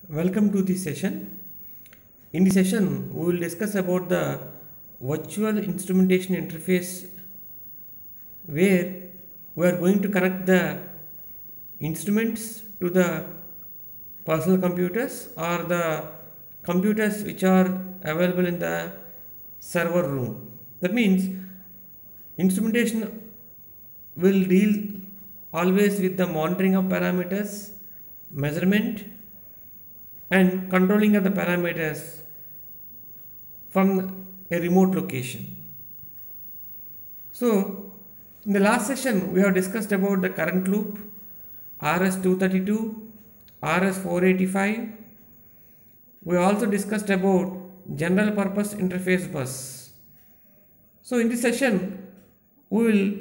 Welcome to this session. In this session, we will discuss about the virtual instrumentation interface where we are going to connect the instruments to the personal computers or the computers which are available in the server room. That means instrumentation will deal always with the monitoring of parameters, measurement and controlling of the parameters from a remote location. So, in the last session, we have discussed about the current loop, RS-232, RS-485. We also discussed about general purpose interface bus. So, in this session, we will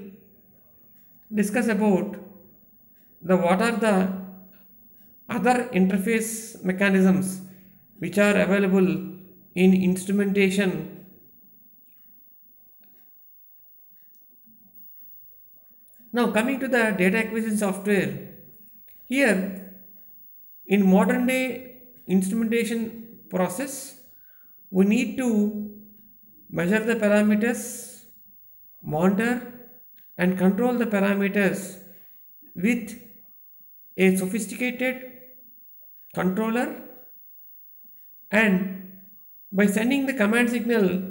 discuss about what are the other interface mechanisms which are available in instrumentation. Now coming to the data acquisition software, here in modern day instrumentation process, we need to measure the parameters, monitor and control the parameters with a sophisticated controller, and by sending the command signal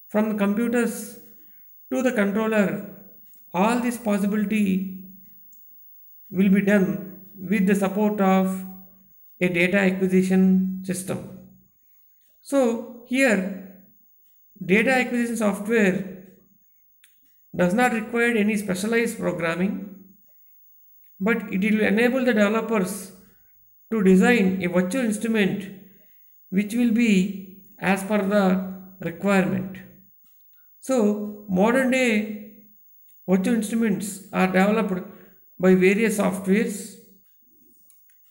from the computers to the controller, all this possibility will be done with the support of a data acquisition system. So here data acquisition software does not require any specialized programming, but it will enable the developers to design a virtual instrument which will be as per the requirement. So modern day virtual instruments are developed by various softwares,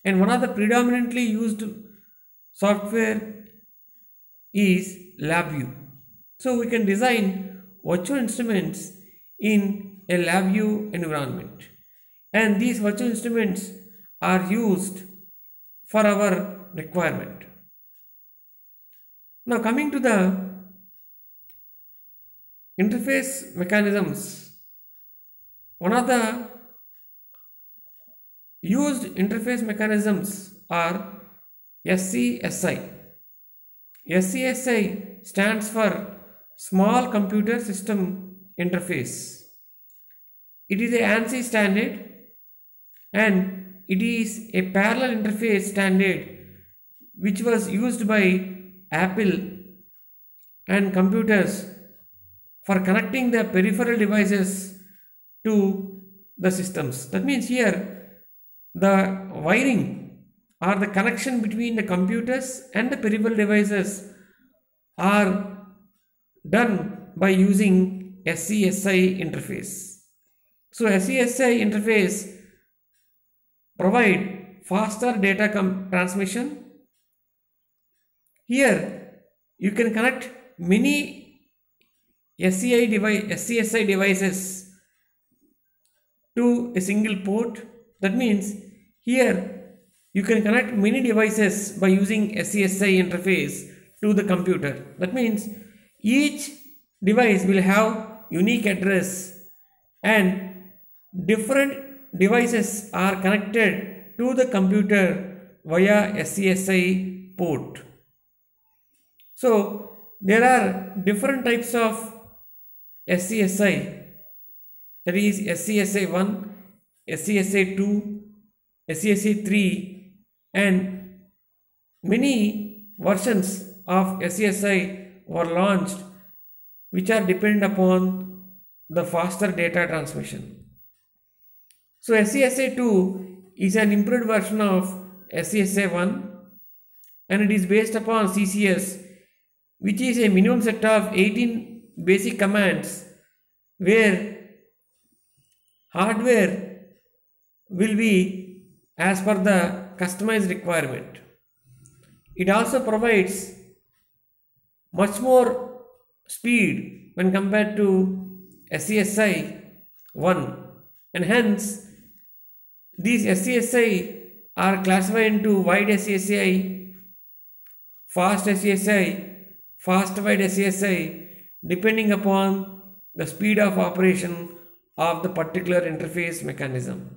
and one of the predominantly used software is LabVIEW. So we can design virtual instruments in a LabVIEW environment, and these virtual instruments are used for our requirement. Now coming to the interface mechanisms, one of the used interface mechanisms are SCSI. SCSI stands for Small Computer System Interface. It is a ANSI standard, and it is a parallel interface standard which was used by Apple and computers for connecting the peripheral devices to the systems. That means here the wiring or the connection between the computers and the peripheral devices are done by using SCSI interface. So SCSI interface provide faster data transmission. Here you can connect many SCSI devices to a single port. That means here you can connect many devices by using SCSI interface to the computer. That means each device will have unique address, and different devices are connected to the computer via SCSI port. So there are different types of SCSI, that is SCSI 1, SCSI 2, SCSI 3, and many versions of SCSI were launched which are dependent upon the faster data transmission. So SCSI 2 is an improved version of SCSI 1, and it is based upon CCS, which is a minimum set of 18 basic commands where hardware will be as per the customized requirement. It also provides much more speed when compared to SCSI 1, and hence these SCSI are classified into wide SCSI, fast SCSI, fast wide SCSI, depending upon the speed of operation of the particular interface mechanism.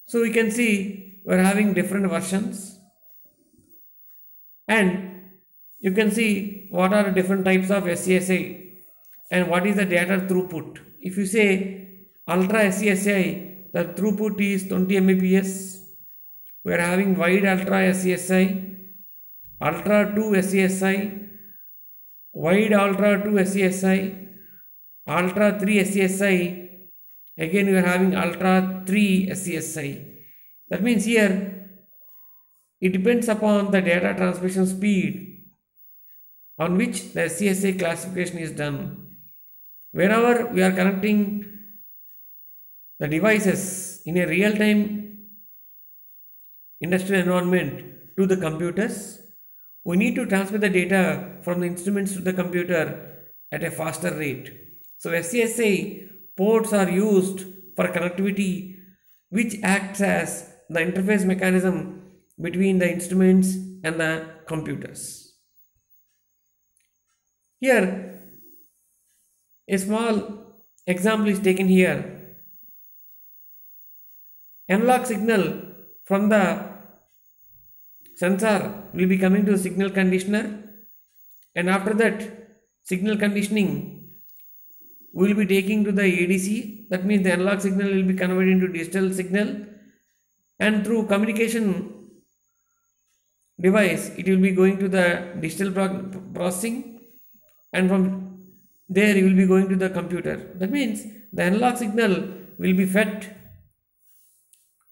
So we can see we are having different versions, and you can see what are different types of SCSI and what is the data throughput. If you say ultra SCSI, the throughput is 20 Mbps. We are having wide ultra SCSI, ultra 2 SCSI, wide ultra 2 SCSI, ultra 3 SCSI. Again, we are having ultra 3 SCSI. That means here it depends upon the data transmission speed on which the SCSI classification is done. Whenever we are connecting the devices in a real-time industrial environment to the computers, we need to transfer the data from the instruments to the computer at a faster rate. So SCSI ports are used for connectivity, which acts as the interface mechanism between the instruments and the computers. Here, a small example is taken here. Analog signal from the sensor will be coming to the signal conditioner, and after that signal conditioning we will be taking to the ADC. That means the analog signal will be converted into digital signal, and through communication device it will be going to the digital processing, and from there you will be going to the computer. That means the analog signal will be fed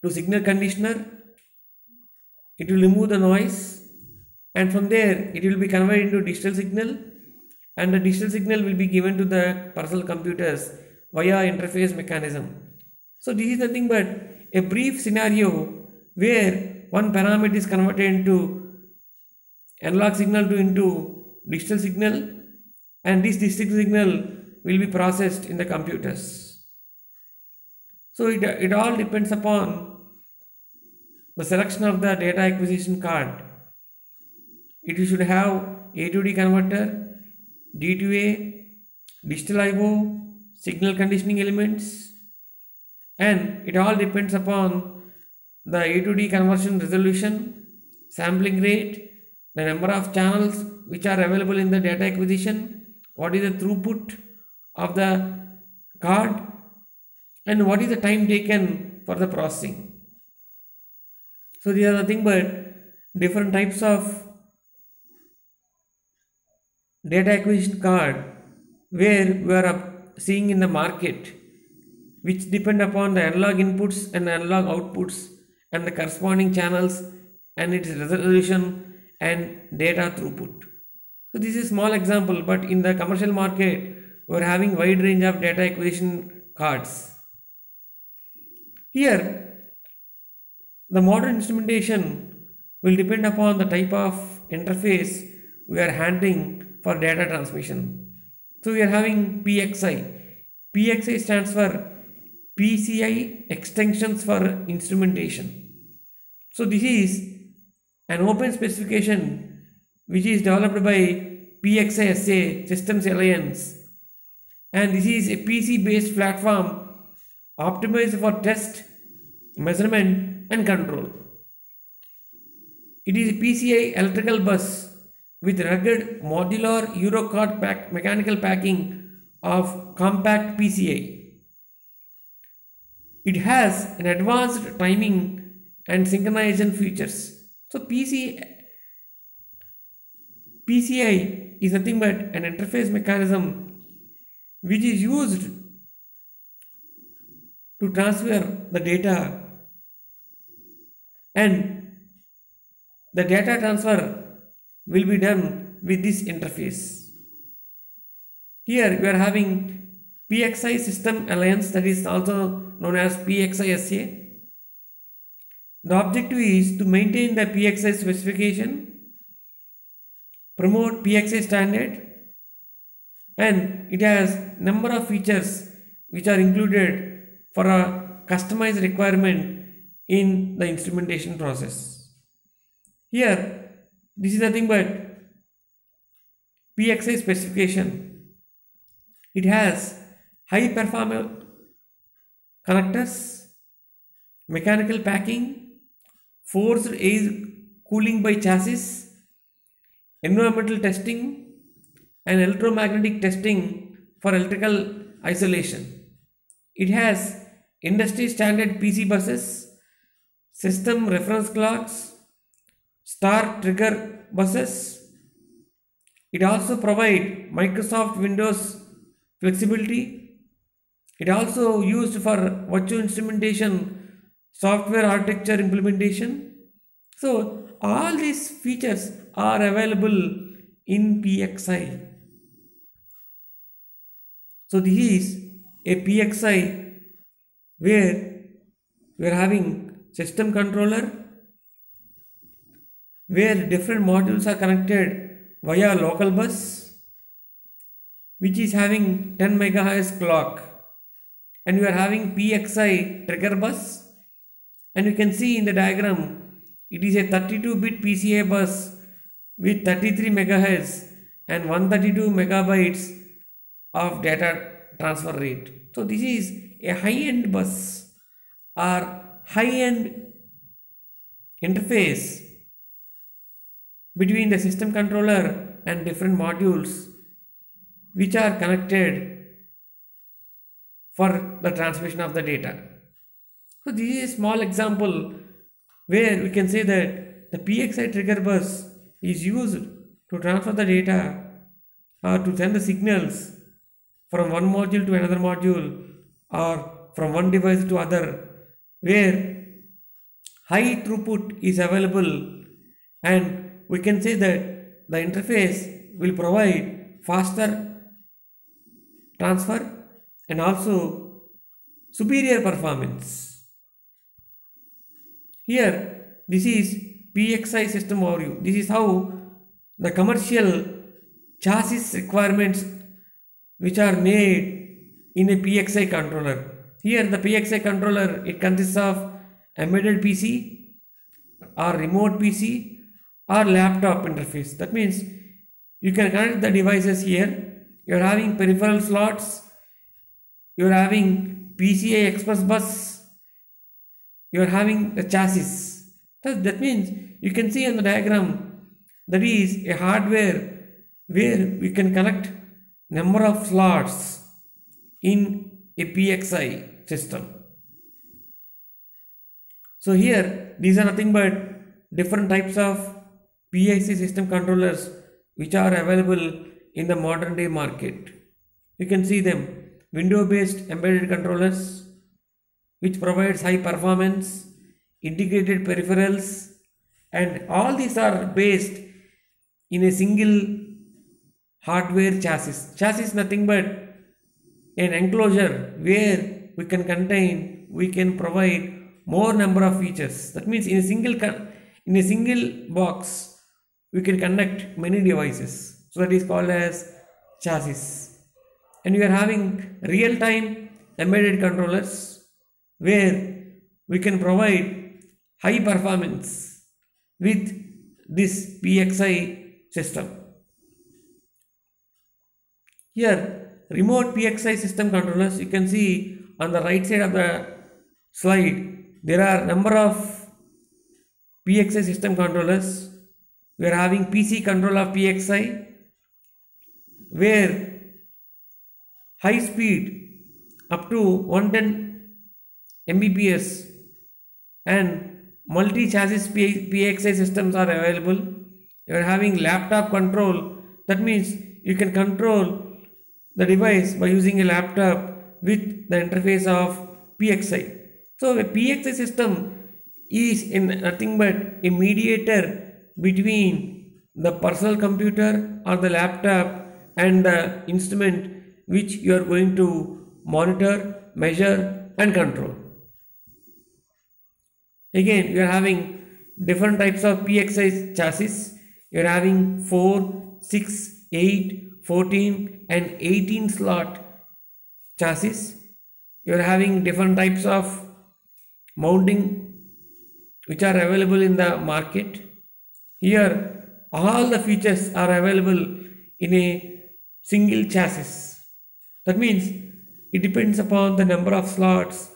to signal conditioner, it will remove the noise, and from there it will be converted into digital signal, and the digital signal will be given to the personal computers via interface mechanism. So this is nothing but a brief scenario where one parameter is converted into analog signal into digital signal, and this digital signal will be processed in the computers. So it all depends upon the selection of the data acquisition card. It should have A to D converter, D to A, digital I/O, signal conditioning elements, and it all depends upon the A to D conversion resolution, sampling rate, the number of channels which are available in the data acquisition, what is the throughput of the card, and what is the time taken for the processing. So these are nothing but different types of data acquisition card where we are seeing in the market, which depend upon the analog inputs and analog outputs and the corresponding channels and its resolution and data throughput. So this is a small example, but in the commercial market we are having wide range of data acquisition cards. Here the modern instrumentation will depend upon the type of interface we are handling for data transmission. So we are having PXI. PXI stands for PCI extensions for instrumentation. So this is an open specification which is developed by PXI SA Systems Alliance, and this is a PC based platform optimized for test, measurement and control. It is a PCI electrical bus with rugged modular Eurocard mechanical packing of compact PCI. It has an advanced timing and synchronization features. So PCI is nothing but an interface mechanism which is used to transfer the data, and the data transfer will be done with this interface. Here we are having PXI System Alliance, that is also known as PXI SA. The objective is to maintain the PXI specification, promote PXI standard, and it has number of features which are included for a customized requirement in the instrumentation process. Here, this is nothing but PXI specification. It has high performance connectors, mechanical packing, forced air cooling by chassis, environmental testing, and electromagnetic testing for electrical isolation. It has industry standard PC buses, system reference clocks, star trigger buses. It also provides Microsoft Windows flexibility. It also used for virtual instrumentation, software architecture implementation. So all these features are available in PXI. So this is a PXI where we are having system controller, where different modules are connected via local bus, which is having 10 MHz clock, and we are having PXI trigger bus, and you can see in the diagram it is a 32-bit PCI bus with 33 MHz and 132 megabytes of data transfer rate. So this is a high-end bus or high-end interface between the system controller and different modules which are connected for the transmission of the data. So this is a small example where we can say that the PXI trigger bus is used to transfer the data or to send the signals from one module to another module or from one device to other, where high throughput is available, and we can say that the interface will provide faster transfer and also superior performance. Here, this is PXI system overview. This is how the commercial chassis requirements which are made in a PXI controller. Here the PXI controller, it consists of embedded PC or remote PC or laptop interface. That means you can connect the devices here. You are having peripheral slots, you are having PCI Express bus, you are having the chassis. That means you can see on the diagram that is a hardware where we can connect number of slots in a PXI system. So here these are nothing but different types of PIC system controllers which are available in the modern day market. You can see them: window based embedded controllers which provides high performance, integrated peripherals, and all these are based in a single hardware chassis. Chassis is nothing but an enclosure where we can provide more number of features. That means in a single box we can connect many devices. So that is called as chassis. And we are having real-time embedded controllers where we can provide high performance with this PXI system. Here, remote PXI system controllers, you can see on the right side of the slide, there are number of PXI system controllers. We are having PC control of PXI, where high speed up to 110 Mbps and multi-chassis PXI systems are available. You are having laptop control. That means you can control the device by using a laptop with the interface of PXI. So a PXI system is nothing but a mediator between the personal computer or the laptop and the instrument which you are going to monitor, measure and control. Again, you are having different types of PXI chassis. You are having 4, 6, 8, 14 and 18 slot chassis. You are having different types of mounting which are available in the market. Here, all the features are available in a single chassis. That means it depends upon the number of slots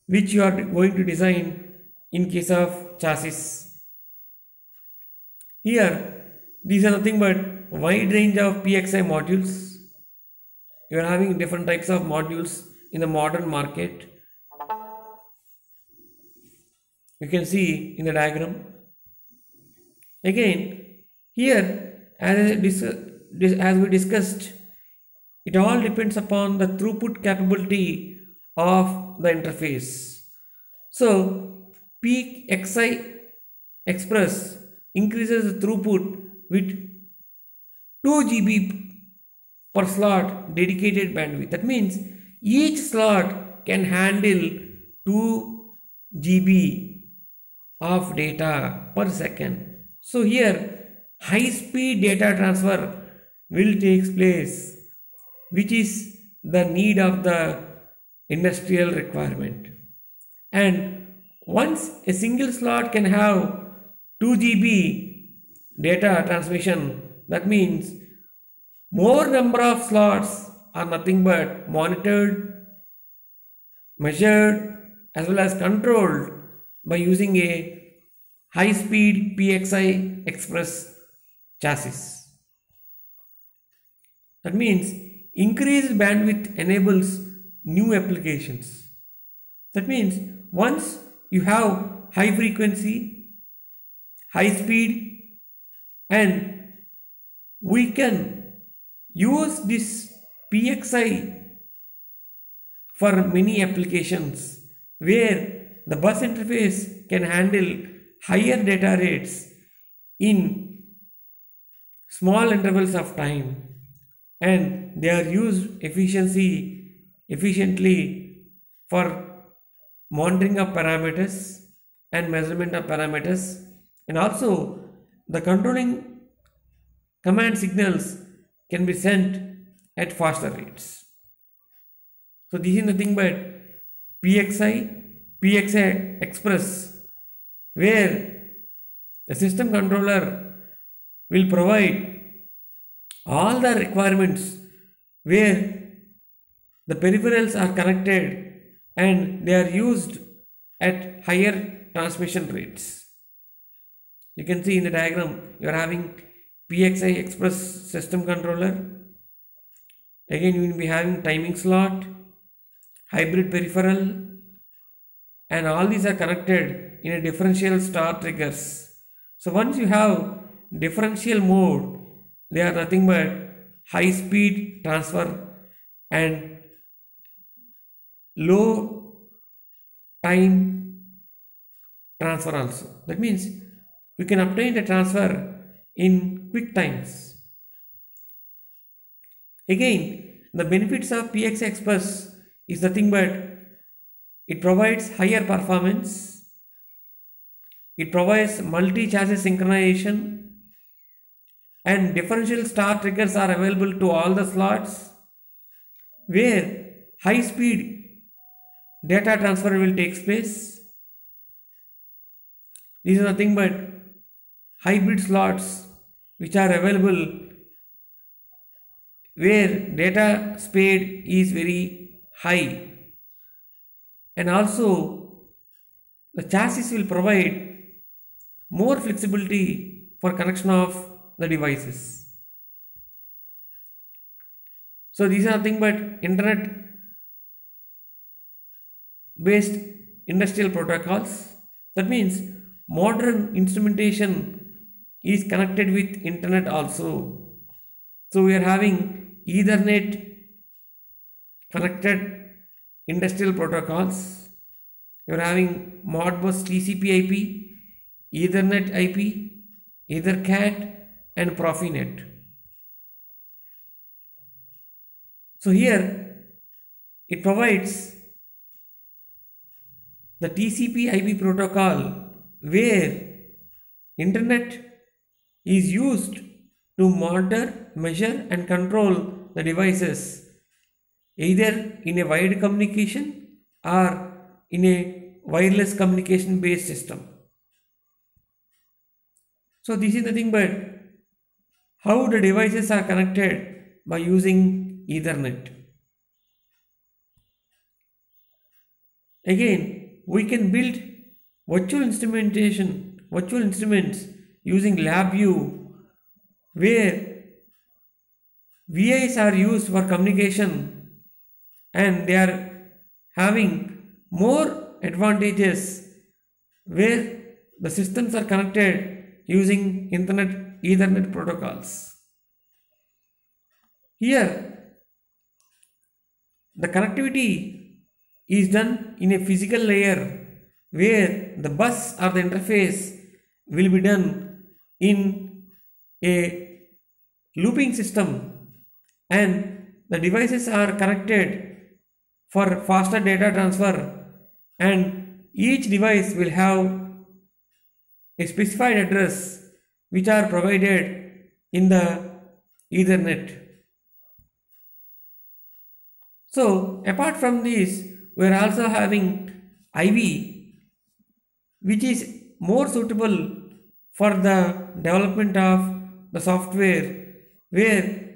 which you are going to design in case of chassis. Here, these are nothing but wide range of PXI modules. You are having different types of modules in the modern market. You can see in the diagram. Again, here, as we discussed, it all depends upon the throughput capability of the interface. So, PXI Express increases the throughput with 2 GB per slot dedicated bandwidth. That means each slot can handle 2 GB of data per second. So here high speed data transfer will take place, which is the need of the industrial requirement. And once a single slot can have 2 GB data transmission, that means more number of slots are nothing but monitored, measured, as well as controlled by using a high speed PXI Express chassis. That means increased bandwidth enables new applications. That means once you have high frequency, high speed, and we can use this PXI for many applications where the bus interface can handle higher data rates in small intervals of time, and they are used efficiently for monitoring of parameters and measurement of parameters, and also the controlling command signals can be sent at faster rates. So this is nothing but PXI Express, where the system controller will provide all the requirements where the peripherals are connected and they are used at higher transmission rates. You can see in the diagram you are having PXI Express system controller. Again, you will be having timing slot, hybrid peripheral, and all these are connected in a differential star triggers. So once you have differential mode, they are nothing but high speed transfer and low time transfer also. That means we can obtain the transfer in quick times. Again, the benefits of PXI Express is nothing but it provides higher performance, it provides multi-chassis synchronization, and differential star triggers are available to all the slots where high speed data transfer will take place. These are nothing but hybrid slots which are available where data speed is very high, and also the chassis will provide more flexibility for connection of the devices. So these are nothing but internet based industrial protocols. That means modern instrumentation is connected with internet also. So we are having Ethernet connected industrial protocols. You are having Modbus TCP/IP, Ethernet IP, EtherCAT, and Profinet. So here it provides the TCP/IP protocol where internet is used to monitor, measure, and control the devices either in a wide communication or in a wireless communication based system. So this is nothing but how the devices are connected by using Ethernet. Again, we can build virtual instruments using LabVIEW, where VIs are used for communication and they are having more advantages where the systems are connected using Ethernet protocols. Here, the connectivity is done in a physical layer where the bus or the interface will be done in a looping system, and the devices are connected for faster data transfer, and each device will have a specified address which are provided in the Ethernet. So apart from this, we are also having IV, which is more suitable for the development of the software, where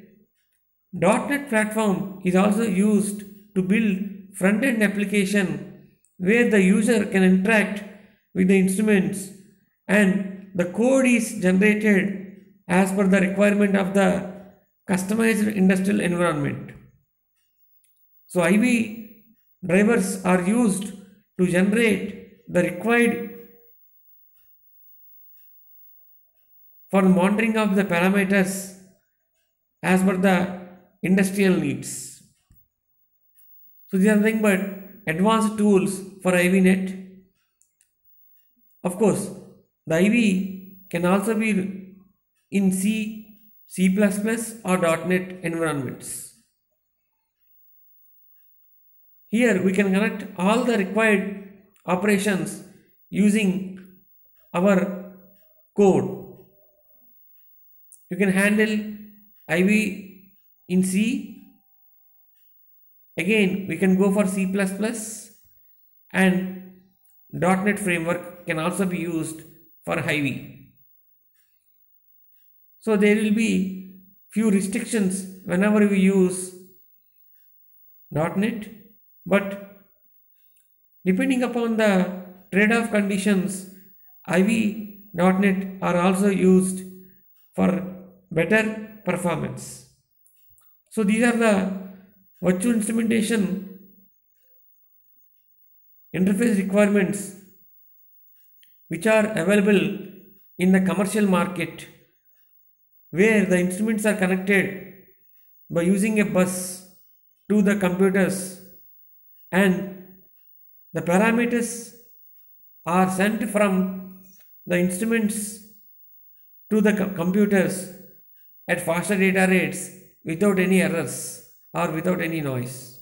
.NET platform is also used to build front-end application where the user can interact with the instruments and the code is generated as per the requirement of the customized industrial environment. So IV drivers are used to generate the required for monitoring of the parameters as per the industrial needs. So these are nothing but advanced tools for IVNet. Of course, the IV can also be in C, C++ or .NET environments. Here we can connect all the required operations using our code. You can handle IV in C. Again, we can go for C++, and .NET framework can also be used for IV. So there will be few restrictions whenever we use .NET, but depending upon the trade-off conditions, IV.NET are also used for better performance. So these are the virtual instrumentation interface requirements which are available in the commercial market, where the instruments are connected by using a bus to the computers and the parameters are sent from the instruments to the computers at faster data rates without any errors or without any noise.